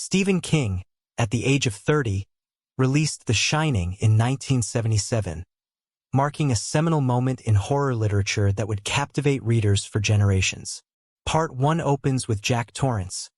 Stephen King, at the age of 30, released The Shining in 1977, marking a seminal moment in horror literature that would captivate readers for generations. Part 1 opens with Jack Torrance,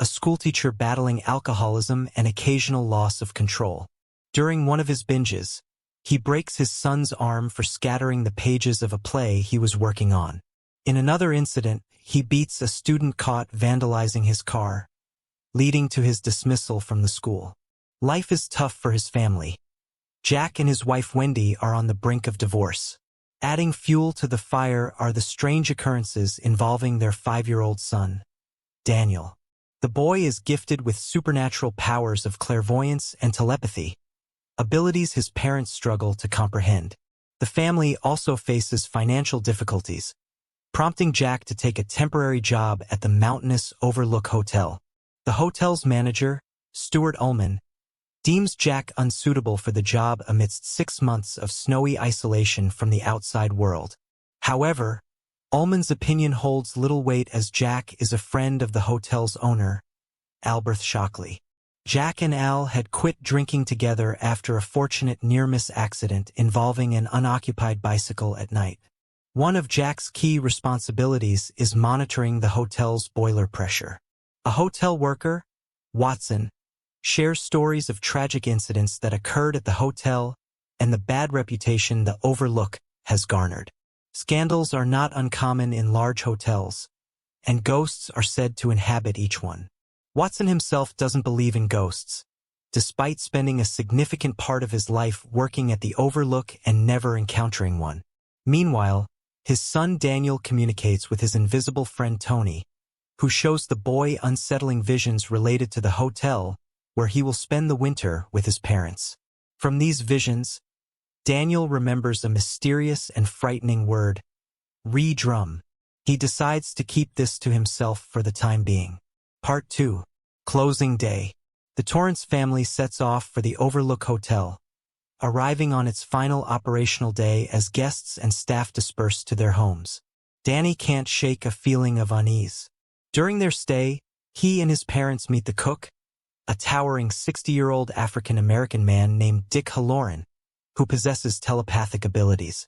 a schoolteacher battling alcoholism and occasional loss of control. During one of his binges, he breaks his son's arm for scattering the pages of a play he was working on. In another incident, he beats a student caught vandalizing his car, leading to his dismissal from the school. Life is tough for his family. Jack and his wife Wendy are on the brink of divorce. Adding fuel to the fire are the strange occurrences involving their 5-year-old son, Daniel. The boy is gifted with supernatural powers of clairvoyance and telepathy, abilities his parents struggle to comprehend. The family also faces financial difficulties, prompting Jack to take a temporary job at the mountainous Overlook Hotel. The hotel's manager, Stuart Ullman, deems Jack unsuitable for the job amidst 6 months of snowy isolation from the outside world. However, Ullman's opinion holds little weight as Jack is a friend of the hotel's owner, Albert Shockley. Jack and Al had quit drinking together after a fortunate near-miss accident involving an unoccupied bicycle at night. One of Jack's key responsibilities is monitoring the hotel's boiler pressure. A hotel worker, Watson, shares stories of tragic incidents that occurred at the hotel and the bad reputation the Overlook has garnered. Scandals are not uncommon in large hotels, and ghosts are said to inhabit each one. Watson himself doesn't believe in ghosts, despite spending a significant part of his life working at the Overlook and never encountering one. Meanwhile, his son Daniel communicates with his invisible friend Tony, who shows the boy unsettling visions related to the hotel where he will spend the winter with his parents. From these visions, Daniel remembers a mysterious and frightening word, re-drum. He decides to keep this to himself for the time being. Part 2. Closing Day. The Torrance family sets off for the Overlook Hotel, arriving on its final operational day as guests and staff disperse to their homes. Danny can't shake a feeling of unease. During their stay, he and his parents meet the cook, a towering 60-year-old African-American man named Dick Halloran, who possesses telepathic abilities.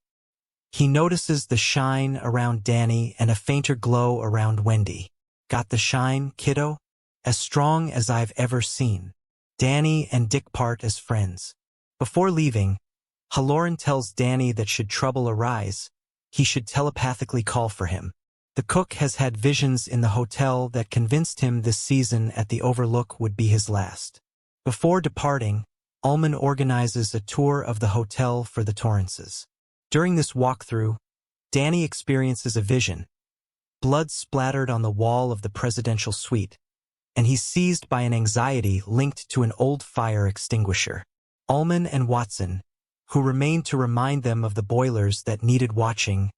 He notices the shine around Danny and a fainter glow around Wendy. "Got the shine, kiddo? As strong as I've ever seen." Danny and Dick part as friends. Before leaving, Halloran tells Danny that should trouble arise, he should telepathically call for him. The cook has had visions in the hotel that convinced him this season at the Overlook would be his last. Before departing, Ullman organizes a tour of the hotel for the Torrances. During this walkthrough, Danny experiences a vision, blood splattered on the wall of the presidential suite, and he's seized by an anxiety linked to an old fire extinguisher. Ullman and Watson, who remain to remind them of the boilers that needed watching,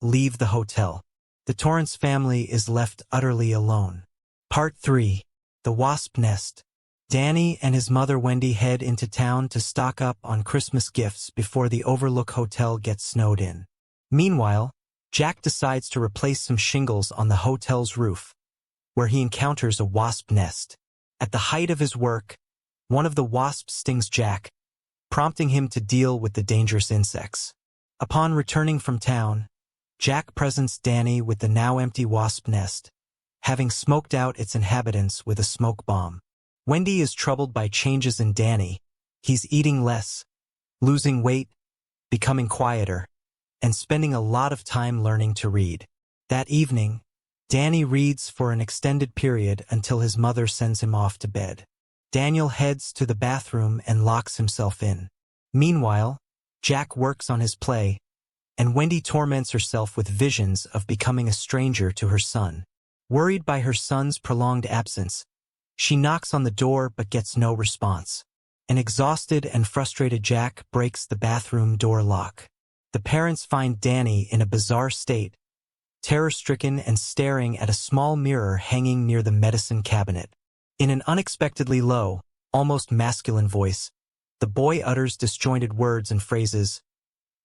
leave the hotel. The Torrance family is left utterly alone. Part 3. The Wasp Nest. Danny and his mother Wendy head into town to stock up on Christmas gifts before the Overlook Hotel gets snowed in. Meanwhile, Jack decides to replace some shingles on the hotel's roof, where he encounters a wasp nest. At the height of his work, one of the wasps stings Jack, prompting him to deal with the dangerous insects. Upon returning from town, Jack presents Danny with the now empty wasp nest, having smoked out its inhabitants with a smoke bomb. Wendy is troubled by changes in Danny. He's eating less, losing weight, becoming quieter, and spending a lot of time learning to read. That evening, Danny reads for an extended period until his mother sends him off to bed. Daniel heads to the bathroom and locks himself in. Meanwhile, Jack works on his play, and Wendy torments herself with visions of becoming a stranger to her son. Worried by her son's prolonged absence, she knocks on the door but gets no response. An exhausted and frustrated Jack breaks the bathroom door lock. The parents find Danny in a bizarre state, terror-stricken and staring at a small mirror hanging near the medicine cabinet. In an unexpectedly low, almost masculine voice, the boy utters disjointed words and phrases: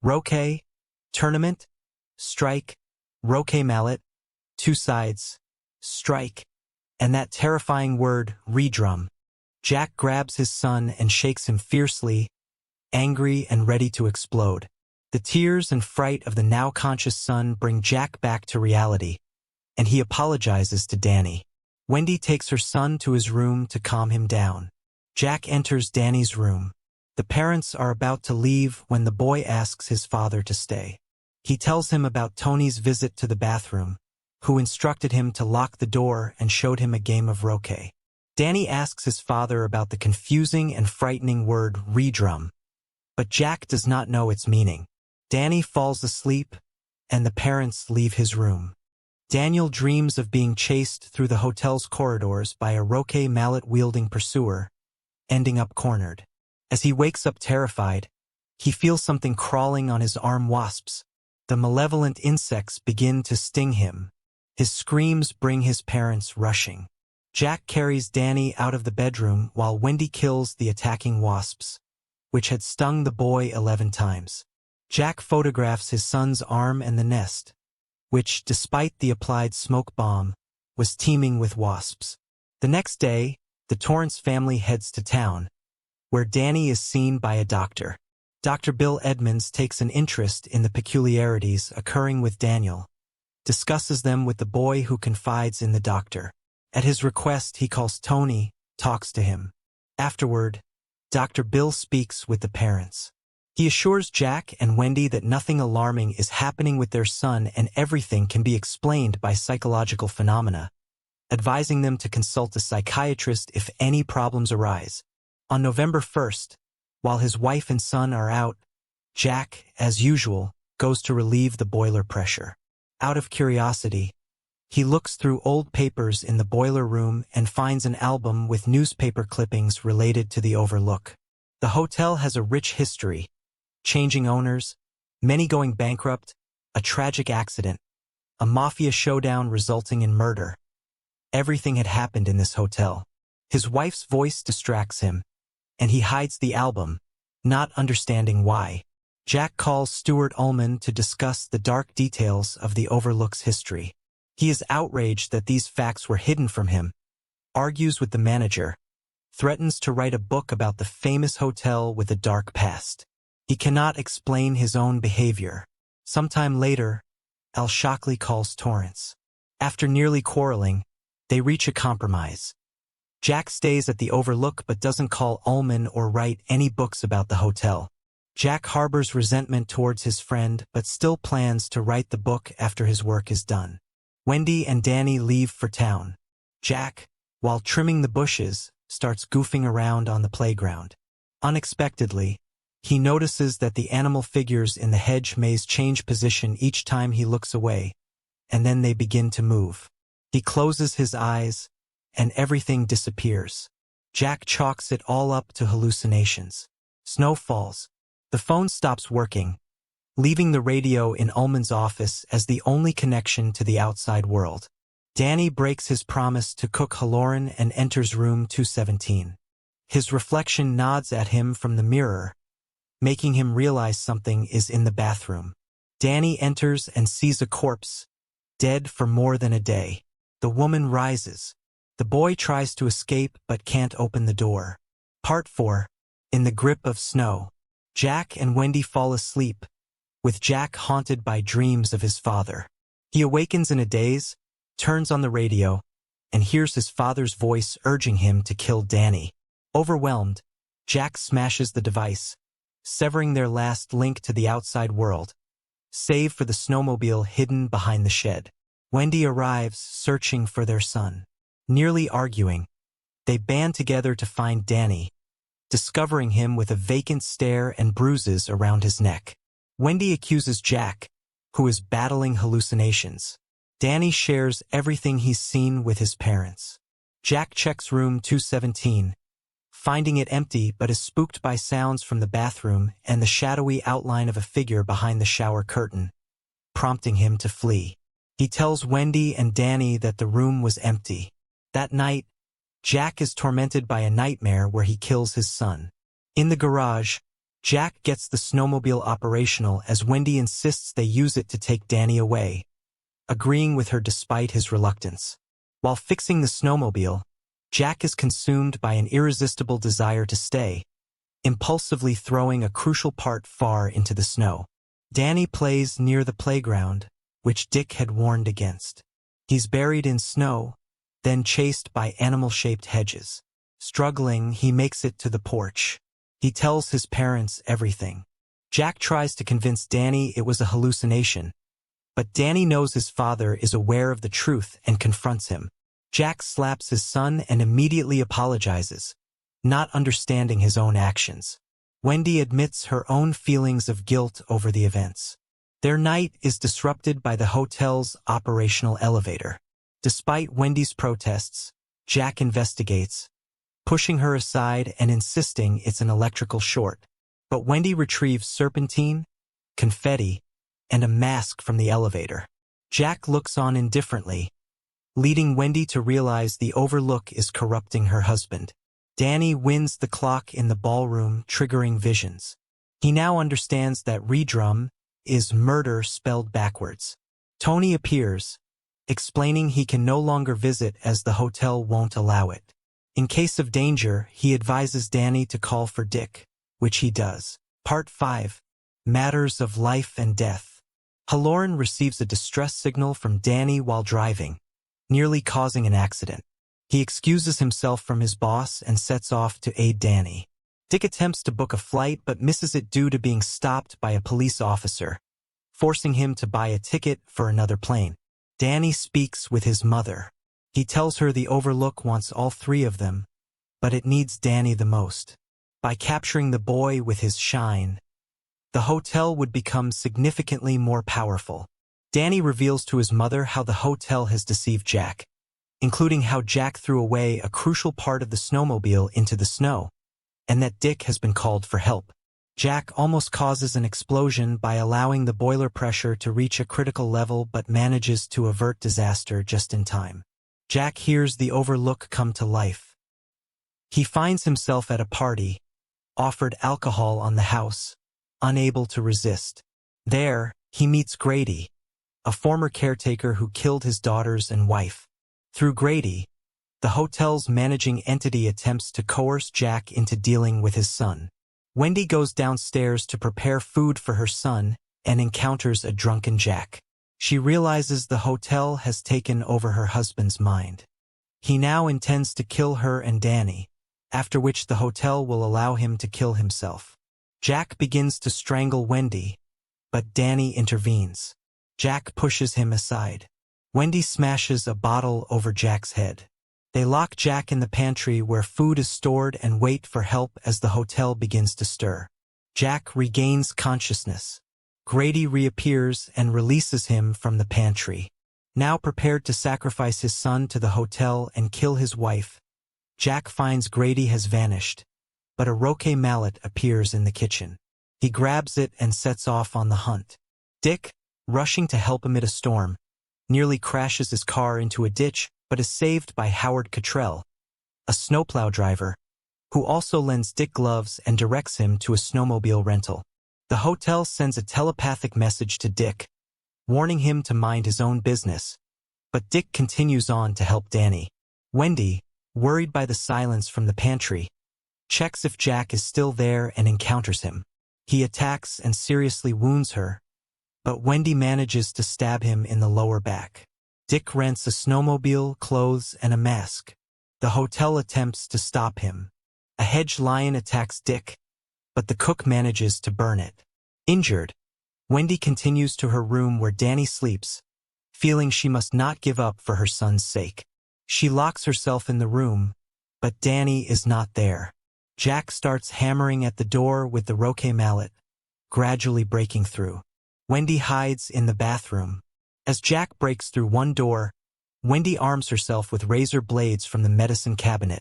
Roque, tournament, strike, Roque mallet, two sides, strike, And that terrifying word, redrum. Jack grabs his son and shakes him fiercely, angry and ready to explode. The tears and fright of the now conscious son bring Jack back to reality, and he apologizes to Danny. Wendy takes her son to his room to calm him down. Jack enters Danny's room. The parents are about to leave when the boy asks his father to stay. He tells him about Tony's visit to the bathroom, who instructed him to lock the door and showed him a game of roquet. Danny asks his father about the confusing and frightening word redrum, but Jack does not know its meaning. Danny falls asleep, and the parents leave his room. Daniel dreams of being chased through the hotel's corridors by a roquet mallet-wielding pursuer, ending up cornered. As he wakes up terrified, he feels something crawling on his arm. Wasps. The malevolent insects begin to sting him. His screams bring his parents rushing. Jack carries Danny out of the bedroom while Wendy kills the attacking wasps, which had stung the boy 11 times. Jack photographs his son's arm and the nest, which, despite the applied smoke bomb, was teeming with wasps. The next day, the Torrance family heads to town, where Danny is seen by a doctor. Dr. Bill Edmonds takes an interest in the peculiarities occurring with Daniel, discusses them with the boy who confides in the doctor. At his request, he calls Tony, talks to him. Afterward, Dr. Bill speaks with the parents. He assures Jack and Wendy that nothing alarming is happening with their son and everything can be explained by psychological phenomena, advising them to consult a psychiatrist if any problems arise. On November 1st, while his wife and son are out, Jack, as usual, goes to relieve the boiler pressure. Out of curiosity, he looks through old papers in the boiler room and finds an album with newspaper clippings related to the Overlook. The hotel has a rich history, changing owners, many going bankrupt, a tragic accident, a mafia showdown resulting in murder. Everything had happened in this hotel. His wife's voice distracts him, and he hides the album, not understanding why. Jack calls Stuart Ullman to discuss the dark details of the Overlook's history. He is outraged that these facts were hidden from him, argues with the manager, threatens to write a book about the famous hotel with a dark past. He cannot explain his own behavior. Sometime later, Al Shockley calls Torrance. After nearly quarreling, they reach a compromise. Jack stays at the Overlook but doesn't call Ullman or write any books about the hotel. Jack harbors resentment towards his friend but still plans to write the book after his work is done. Wendy and Danny leave for town. Jack, while trimming the bushes, starts goofing around on the playground. Unexpectedly, he notices that the animal figures in the hedge maze change position each time he looks away, and then they begin to move. He closes his eyes, and everything disappears. Jack chalks it all up to hallucinations. Snow falls. The phone stops working, leaving the radio in Ullman's office as the only connection to the outside world. Danny breaks his promise to cook Halloran and enters room 217. His reflection nods at him from the mirror, making him realize something is in the bathroom. Danny enters and sees a corpse, dead for more than a day. The woman rises. The boy tries to escape but can't open the door. Part 4. In the grip of snow. Jack and Wendy fall asleep, with Jack haunted by dreams of his father. He awakens in a daze, turns on the radio, and hears his father's voice urging him to kill Danny. Overwhelmed, Jack smashes the device, severing their last link to the outside world, save for the snowmobile hidden behind the shed. Wendy arrives, searching for their son. Nearly arguing, they band together to find Danny, discovering him with a vacant stare and bruises around his neck. Wendy accuses Jack, who is battling hallucinations. Danny shares everything he's seen with his parents. Jack checks room 217, finding it empty but is spooked by sounds from the bathroom and the shadowy outline of a figure behind the shower curtain, prompting him to flee. He tells Wendy and Danny that the room was empty. That night, Jack is tormented by a nightmare where he kills his son. In the garage, Jack gets the snowmobile operational as Wendy insists they use it to take Danny away, agreeing with her despite his reluctance. While fixing the snowmobile, Jack is consumed by an irresistible desire to stay, impulsively throwing a crucial part far into the snow. Danny plays near the playground, which Dick had warned against. He's buried in snow, then chased by animal-shaped hedges. Struggling, he makes it to the porch. He tells his parents everything. Jack tries to convince Danny it was a hallucination, but Danny knows his father is aware of the truth and confronts him. Jack slaps his son and immediately apologizes, not understanding his own actions. Wendy admits her own feelings of guilt over the events. Their night is disrupted by the hotel's operational elevator. Despite Wendy's protests, Jack investigates, pushing her aside and insisting it's an electrical short. But Wendy retrieves serpentine, confetti, and a mask from the elevator. Jack looks on indifferently, leading Wendy to realize the overlook is corrupting her husband. Danny wins the clock in the ballroom, triggering visions. He now understands that redrum is murder spelled backwards. Tony appears, explaining he can no longer visit as the hotel won't allow it. In case of danger, he advises Danny to call for Dick, which he does. Part 5. Matters of Life and Death. Halloran receives a distress signal from Danny while driving, nearly causing an accident. He excuses himself from his boss and sets off to aid Danny. Dick attempts to book a flight but misses it due to being stopped by a police officer, forcing him to buy a ticket for another plane. Danny speaks with his mother. He tells her the Overlook wants all three of them, but it needs Danny the most. By capturing the boy with his shine, the hotel would become significantly more powerful. Danny reveals to his mother how the hotel has deceived Jack, including how Jack threw away a crucial part of the snowmobile into the snow, and that Dick has been called for help. Jack almost causes an explosion by allowing the boiler pressure to reach a critical level but manages to avert disaster just in time. Jack hears the Overlook come to life. He finds himself at a party, offered alcohol on the house, unable to resist. There, he meets Grady, a former caretaker who killed his daughters and wife. Through Grady, the hotel's managing entity attempts to coerce Jack into dealing with his son. Wendy goes downstairs to prepare food for her son and encounters a drunken Jack. She realizes the hotel has taken over her husband's mind. He now intends to kill her and Danny, after which the hotel will allow him to kill himself. Jack begins to strangle Wendy, but Danny intervenes. Jack pushes him aside. Wendy smashes a bottle over Jack's head. They lock Jack in the pantry where food is stored and wait for help as the hotel begins to stir. Jack regains consciousness. Grady reappears and releases him from the pantry. Now prepared to sacrifice his son to the hotel and kill his wife, Jack finds Grady has vanished, but a Roque mallet appears in the kitchen. He grabs it and sets off on the hunt. Dick, rushing to help amid a storm, nearly crashes his car into a ditch but is saved by Howard Cottrell, a snowplow driver, who also lends Dick gloves and directs him to a snowmobile rental. The hotel sends a telepathic message to Dick, warning him to mind his own business, but Dick continues on to help Danny. Wendy, worried by the silence from the pantry, checks if Jack is still there and encounters him. He attacks and seriously wounds her, but Wendy manages to stab him in the lower back. Dick rents a snowmobile, clothes, and a mask. The hotel attempts to stop him. A hedge lion attacks Dick, but the cook manages to burn it. Injured, Wendy continues to her room where Danny sleeps, feeling she must not give up for her son's sake. She locks herself in the room, but Danny is not there. Jack starts hammering at the door with the Roque mallet, gradually breaking through. Wendy hides in the bathroom. As Jack breaks through one door, Wendy arms herself with razor blades from the medicine cabinet,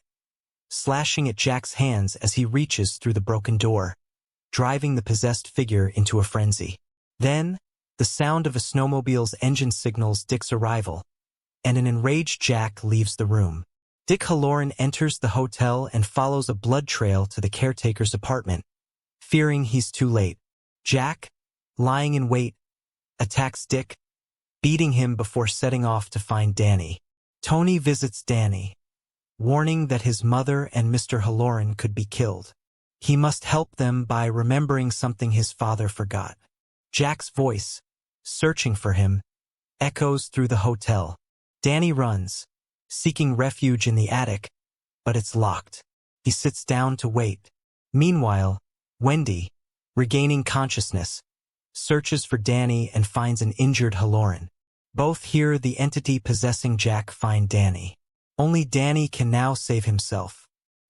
slashing at Jack's hands as he reaches through the broken door, driving the possessed figure into a frenzy. Then, the sound of a snowmobile's engine signals Dick's arrival, and an enraged Jack leaves the room. Dick Halloran enters the hotel and follows a blood trail to the caretaker's apartment, fearing he's too late. Jack, lying in wait, attacks Dick, beating him before setting off to find Danny. Tony visits Danny, warning that his mother and Mr. Halloran could be killed. He must help them by remembering something his father forgot. Jack's voice, searching for him, echoes through the hotel. Danny runs, seeking refuge in the attic, but it's locked. He sits down to wait. Meanwhile, Wendy, regaining consciousness, searches for Danny and finds an injured Halloran. Both hear the entity possessing Jack find Danny. Only Danny can now save himself.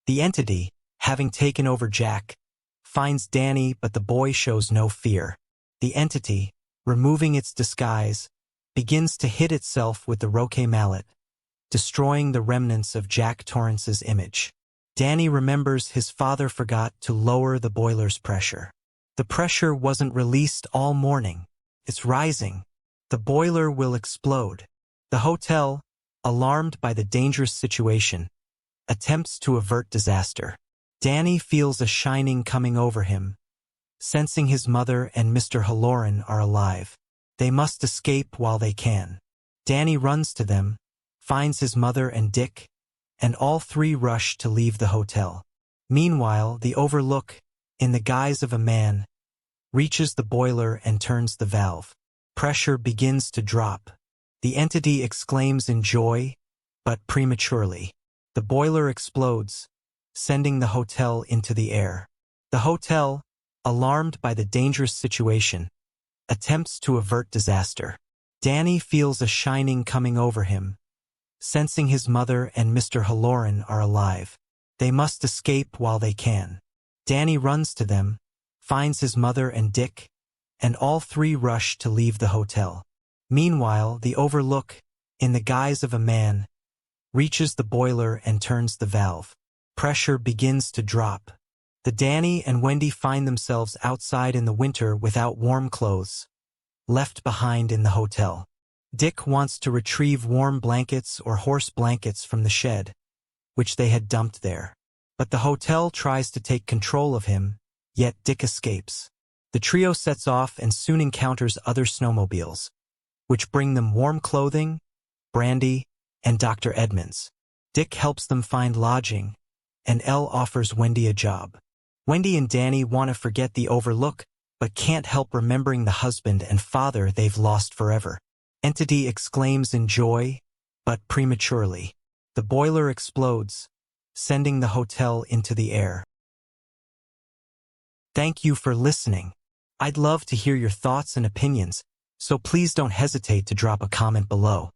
The entity, having taken over Jack, finds Danny, but the boy shows no fear. The entity, removing its disguise, begins to hit itself with the Roque mallet, destroying the remnants of Jack Torrance's image. Danny remembers his father forgot to lower the boiler's pressure. The pressure wasn't released all morning. It's rising. The boiler will explode. The hotel, alarmed by the dangerous situation, attempts to avert disaster. Danny feels a shining coming over him, sensing his mother and Mr. Halloran are alive. They must escape while they can. Danny runs to them, finds his mother and Dick, and all three rush to leave the hotel. Meanwhile, the Overlook, in the guise of a man, reaches the boiler and turns the valve. Pressure begins to drop. The entity exclaims in joy, but prematurely. The boiler explodes, sending the hotel into the air. The hotel, alarmed by the dangerous situation, attempts to avert disaster. Danny feels a shining coming over him, sensing his mother and Mr. Halloran are alive. They must escape while they can. Danny runs to them, finds his mother and Dick, and all three rush to leave the hotel. Meanwhile, the Overlook, in the guise of a man, reaches the boiler and turns the valve. Pressure begins to drop. The Danny and Wendy find themselves outside in the winter without warm clothes, left behind in the hotel. Dick wants to retrieve warm blankets or horse blankets from the shed, which they had dumped there. But the hotel tries to take control of him, yet Dick escapes. The trio sets off and soon encounters other snowmobiles, which bring them warm clothing, brandy, and Dr. Edmonds. Dick helps them find lodging, and Elle offers Wendy a job. Wendy and Danny want to forget the Overlook, but can't help remembering the husband and father they've lost forever. Entity exclaims in joy, but prematurely. The boiler explodes, sending the hotel into the air. Thank you for listening. I'd love to hear your thoughts and opinions, so please don't hesitate to drop a comment below.